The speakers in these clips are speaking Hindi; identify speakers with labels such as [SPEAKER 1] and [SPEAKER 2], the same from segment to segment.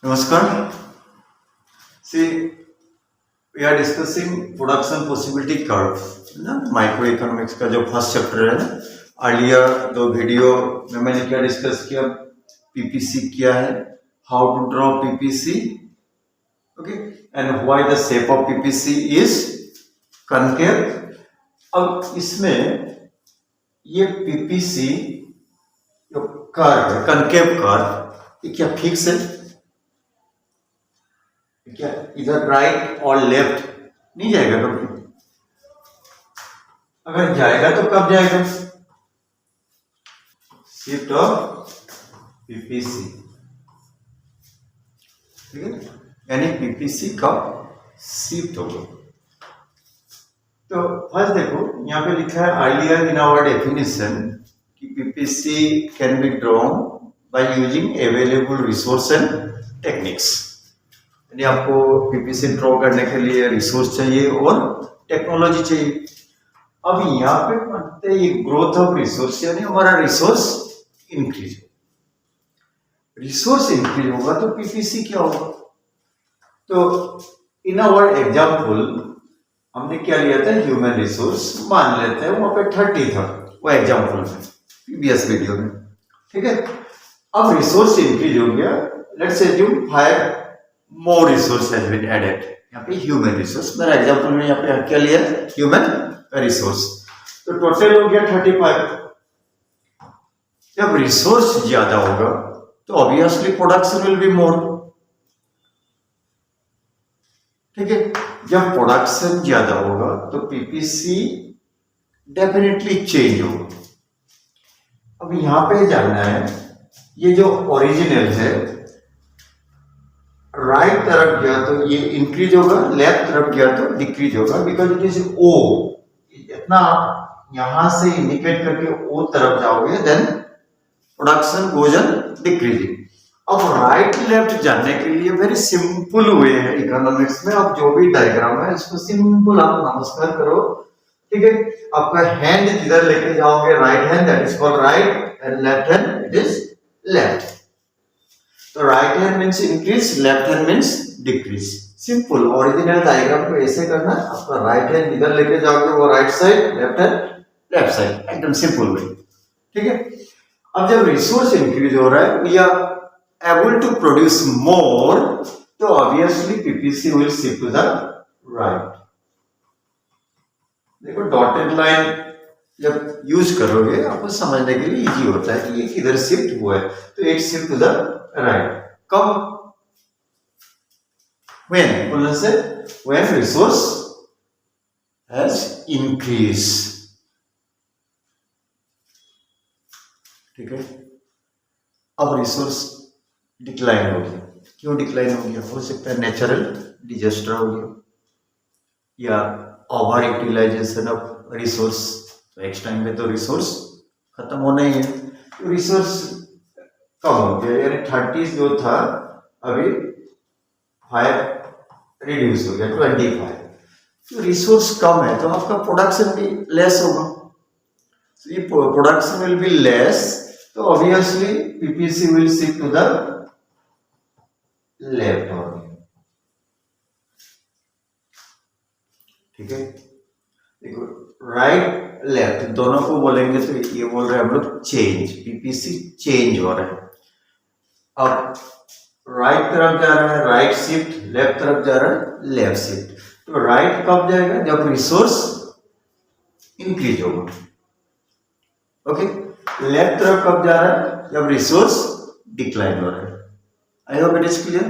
[SPEAKER 1] Namaskar. See, we are discussing production possibility curve ना माइक्रोइकोनॉमिक्स का जो फर्स्ट चैप्टर है ना। अर्लियर दो वीडियो में मैंने क्या डिस्कस किया, पीपीसी क्या है, how to draw PPC, okay, and why the shape of PPC is concave. अब इसमें ये पीपीसी जो कर्व है, कनकेव कर्व, ये क्या फिक्स है? क्या इधर राइट और लेफ्ट नहीं जाएगा कभी? अगर जाएगा तो कब जाएगा? शिफ्ट ऑफ पीपीसी, ठीक है, यानी पीपीसी कब शिफ्ट होगा। तो फर्स्ट देखो यहाँ पे लिखा है अर्लियर इन आवर डेफिनेशन कि PPC can be drawn by using available resource and techniques. यानी आपको पीपीसी ड्रॉ करने के लिए रिसोर्स चाहिए और टेक्नोलॉजी चाहिए। अब यहाँ पे पढ़ते ये ग्रोथ ऑफ रिसोर्स, यानी हमारा रिसोर्स इंक्रीज हो, रिसोर्स इंक्रीज होगा तो पीपीसी क्या होगा? तो इन आवर एग्जाम्पल हमने क्या लिया था, ह्यूमन रिसोर्स मान लेते हैं, वहां पे 30 था वो एग्जाम्पल में प्रीवियस वीडियो में, ठीक है। अब रिसोर्स इंक्रीज हो गया, let's assume 5 more resource has been added. यहाँ पे ह्यूमन रिसोर्स, मेरा एग्जांपल में यहाँ पे क्या लिया, ह्यूमन रिसोर्स, तो टोटल हो गया 35। जब रिसोर्स ज्यादा होगा तो obviously production will be more, ठीक है। जब प्रोडक्शन ज्यादा होगा तो पीपीसी डेफिनेटली चेंज होगा। अब यहां पे जानना है ये जो ओरिजिनल है, राइट तरफ गया तो ये इंक्रीज होगा, लेफ्ट तरफ गया तो डिक्रीज होगा, बिकॉज इट इज ओ। इतना यहां से इंडिकेट करके ओ तरफ जाओगे then production goes on decreasing. अब राइट लेफ्ट जानने के लिए वेरी सिंपल वे है इकोनॉमिक्स में। आप जो भी डायग्राम है इसको सिंपल आप नमस्कार करो, ठीक है। आपका हैंड किधर लेके जाओगे, right hand, that is called right, and left hand it is left. तो right hand means increase, left hand means decrease. Simple original diagram को ऐसे करना, आपका राइट हैंड इधर लेके जाओगे वो right side, left hand left side, एकदम सिंपल वे, ठीक है। अब जब रिसोर्स इंक्रीज हो रहा है, we are able to produce more, तो obviously PPC will shift to the right. देखो डॉटेड लाइन जब यूज करोगे आपको समझने के लिए इजी होता है कि ये किधर शिफ्ट हुआ है, तो it shift to the right. कब? when बोलने से when resource has increased, ठीक है। अब रिसोर्स डिक्लाइन हो गया, क्यों डिक्लाइन हो गया? हो सकता है नेचुरल डिजास्टर हो गया, या ओवर यूटिलाइजेशन ऑफ रिसोर्स। तो नेक्स्ट टाइम में तो रिसोर्स खत्म होना ही है, तो रिसोर्स कम हो गया, यानी 30 जो था अभी 5 रिड्यूस हो गया 25। तो रिसोर्स कम है तो आपका प्रोडक्शन भी लेस होगा। तो ये प्रोडक्शन विल बी लेस, तो obviously PPC will shift to the left only, ठीक है। देखो राइट लेफ्ट दोनों को बोलेंगे तो ये बोल रहे हैं हम लोग चेंज, पीपीसी चेंज हो रहा है। अब राइट तरफ जा रहा है राइट शिफ्ट, लेफ्ट तरफ जा रहा है लेफ्ट शिफ्ट। तो राइट कब जाएगा? जब रिसोर्स इंक्रीज होगा, ओके। लेफ्ट तरफ कब जा रहा है? जब रिसोर्स डिक्लाइन हो रहा है। I hope it is clear.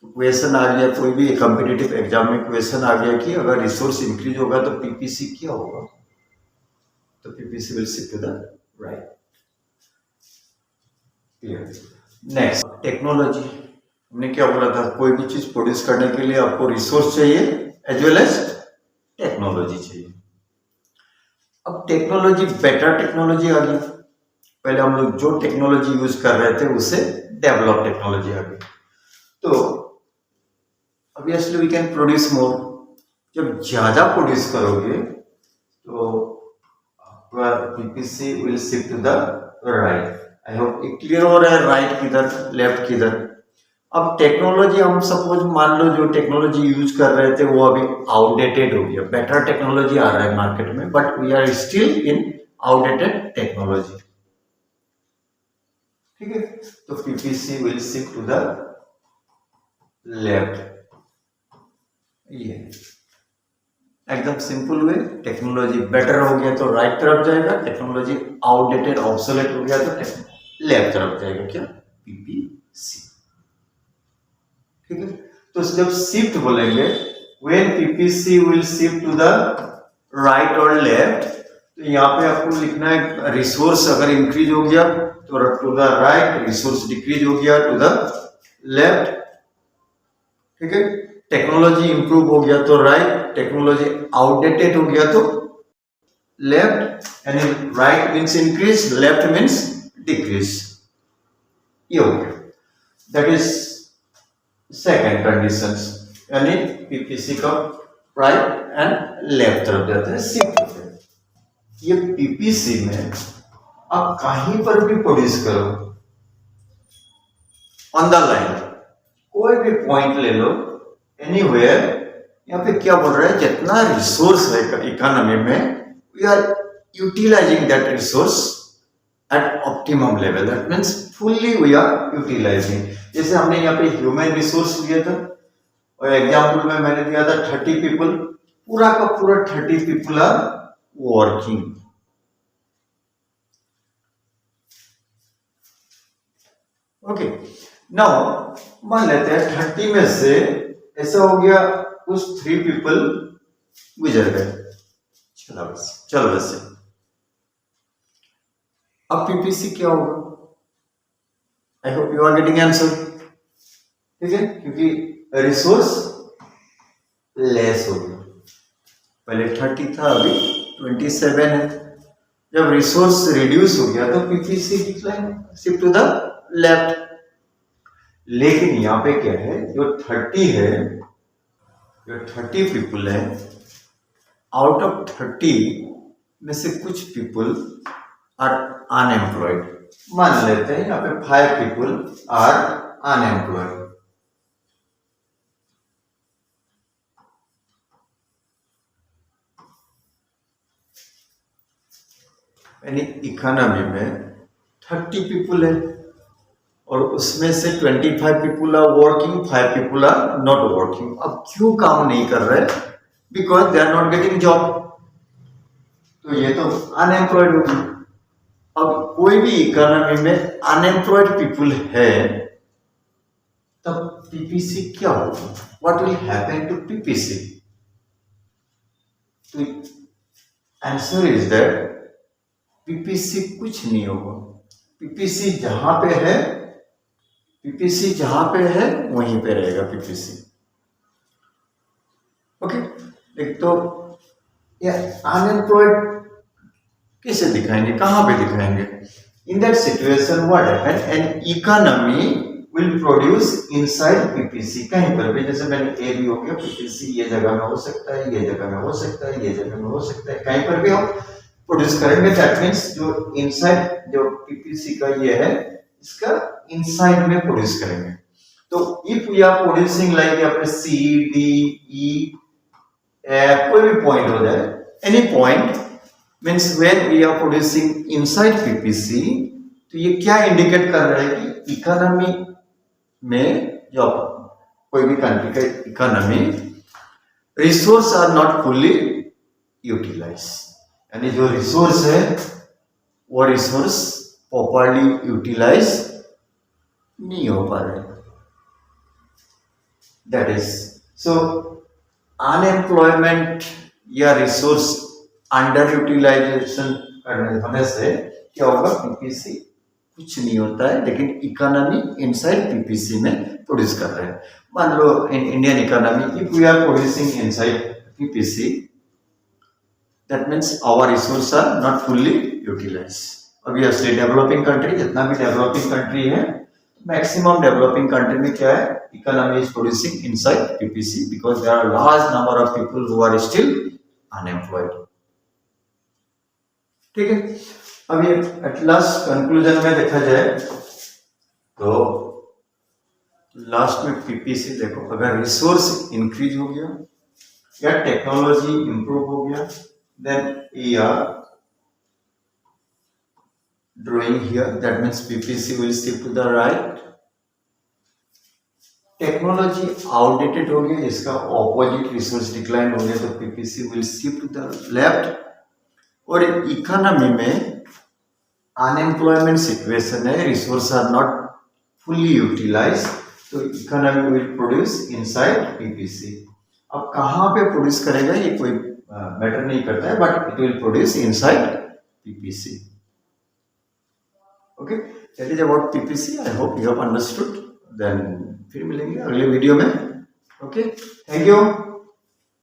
[SPEAKER 1] Question आ गया, कोई भी कॉम्पिटिटिव एग्जाम में क्वेश्चन आ गया कि अगर रिसोर्स इंक्रीज होगा तो पीपीसी क्या होगा, तो PPC will shift to the right, clear. Next technology, हमने क्या बोला था, कोई भी चीज प्रोड्यूस करने के लिए आपको रिसोर्स चाहिए एज वेल एज टेक्नोलॉजी चाहिए। अब टेक्नोलॉजी, बेटर टेक्नोलॉजी आ गई। पहले हम लोग जो टेक्नोलॉजी यूज कर रहे थे उससे डेवलप टेक्नोलॉजी आ गई, तो obviously we can produce more. जब ज्यादा प्रोड्यूस करोगे तो आपका PPC will shift to the right. I hope clear हो रहा है, राइट किधर लेफ्ट किधर। अब टेक्नोलॉजी हम सपोज मान लो जो टेक्नोलॉजी यूज कर रहे थे वो अभी आउटडेटेड हो गया, बेटर टेक्नोलॉजी आ रहा है मार्केट में, but we are still in outdated technology. ठीक है, तो PPC will shift to the left. ये एकदम सिंपल वे, टेक्नोलॉजी बेटर हो गया तो राइट तरफ जाएगा, टेक्नोलॉजी आउटडेटेड ऑब्सोलेट हो गया तो लेफ्ट तरफ जाएगा, क्या पीपीसी। ठीक है, तो जब शिफ्ट बोलेंगे when PPC will shift to the right और लेफ्ट, तो यहाँ पे आपको लिखना है रिसोर्स अगर इंक्रीज हो गया तो to the right, resource decrease हो गया टू द लेफ्ट। ठीक है, टेक्नोलॉजी इंप्रूव हो गया तो राइट, टेक्नोलॉजी आउटडेटेड हो गया तो लेफ्ट, यानी right means increase, left means decrease. ये हो गया, दैट इज सेकेंड कंडीशन, यानी पीपीसी का राइट एंड लेफ्ट तरफ जाते हैं, शिफ्ट होते हैं। ये पीपीसी में आप कहीं पर भी प्रोड्यूस करो ऑन द लाइन, कोई भी पॉइंट ले लो, एनीवेयर, यहाँ पे क्या बोल रहा है, जितना रिसोर्स है इकोनॉमी में we are utilising that resource at optimum level, that means fully we are utilising. जैसे हमने यहाँ पे ह्यूमन रिसोर्स लिया था और एग्जाम्पल में मैंने दिया था 30 पीपल, पूरा का पूरा 30 people are working. Okay, now मान लेते हैं 30 में से ऐसा हो गया कुछ 3 पीपल गुजर गए, चलो बस। अब पीपीसी क्या होगा? I hope you are getting answer. ठीक है, क्योंकि रिसोर्स लेस हो गया, पहले 30 था अभी 27 है। जब रिसोर्स रिड्यूस हो गया तो PPC decline, shift to the left. लेकिन यहाँ पे क्या है, जो 30 है, जो 30 पीपल है, आउट ऑफ 30 में से कुछ पीपल आर अनएम्प्लॉयड। मान लेते हैं यहाँ पे 5 पीपल आर अनएम्प्लॉयड। यानी इकोनॉमी में 30 पीपल है और उसमें से 25 people are working, 5 people are not working. अब क्यों काम नहीं कर रहे? Because they are not getting job, तो ये तो अनएम्प्लॉयड होगी। अब कोई भी इकोनॉमी में अनएम्प्लॉयड पीपल है, तब पीपीसी क्या होगा? What will happen to PPC? तो आंसर इज दैट पीपीसी कुछ नहीं होगा। पीपीसी जहां पे है, पीपीसी जहां पे है वहीं पे रहेगा पीपीसी। ओके, एक तो ये अनएम्प्लॉयड कैसे दिखाएंगे, कहां पे दिखाएंगे? In that situation what happen, an economy will produce inside PPC. कहीं पर भी, जैसे मैंने ए भी हो गया, पीपीसी ये जगह में हो सकता है, ये जगह में हो सकता है, ये जगह में हो सकता है, कहीं पर भी हम प्रोड्यूस करेंगे। दैट मीन्स जो इनसाइड जो पीपीसी का ये है, इसका इनसाइड में प्रोड्यूस करेंगे। तो if we are producing like यहाँ पे सी डी ई एफ, कोई भी पॉइंट हो जाए, any point means when we are producing inside PPC, तो ये क्या इंडिकेट कर रहा है कि इकोनॉमी में, जो कोई भी कंट्री का economy, resource are not fully utilise, यानी जो रिसोर्स है वो रिसोर्स प्रॉपरली यूटिलाइज नहीं हो पा रहे। दैट इज सो अनएम्प्लॉयमेंट या रिसोर्स अंडर यूटिलाइजेशन होने से क्या होगा? पीपीसी कुछ नहीं होता है, लेकिन इकोनॉमी इनसाइड पीपीसी में प्रोड्यूस कर रहे हैं। मान लो in Indian economy, if we are producing inside PPC, that means our resource are not fully utilize. Obviously developing country, जितना भी डेवलपिंग कंट्री है, मैक्सिमम डेवलपिंग कंट्री में क्या है, economy is producing inside PPC because there are large number of people who are still unemployed. ठीक है, अब ये एट लास्ट कंक्लूजन में देखा जाए तो लास्ट में पीपीसी देखो, अगर रिसोर्स इंक्रीज हो गया या टेक्नोलॉजी इंप्रूव हो गया, then we are drawing here, that means PPC will shift to the right. Technology outdated हो गया, इसका ऑपोजिट रिसोर्स डिक्लाइन हो गया, तो PPC will shift to the left. और इकोनॉमी में अनएम्प्लॉयमेंट सिचुएशन है, resource are not fully utilize, तो economy will produce inside PPC. अब कहाँ पे प्रोड्यूस करेगा ये कोई मैटर नहीं करता है, but it will produce inside PPC. Okay, that is about PPC. I hope you have understood. Then फिर मिलेंगे अगले वीडियो में। Okay, thank you.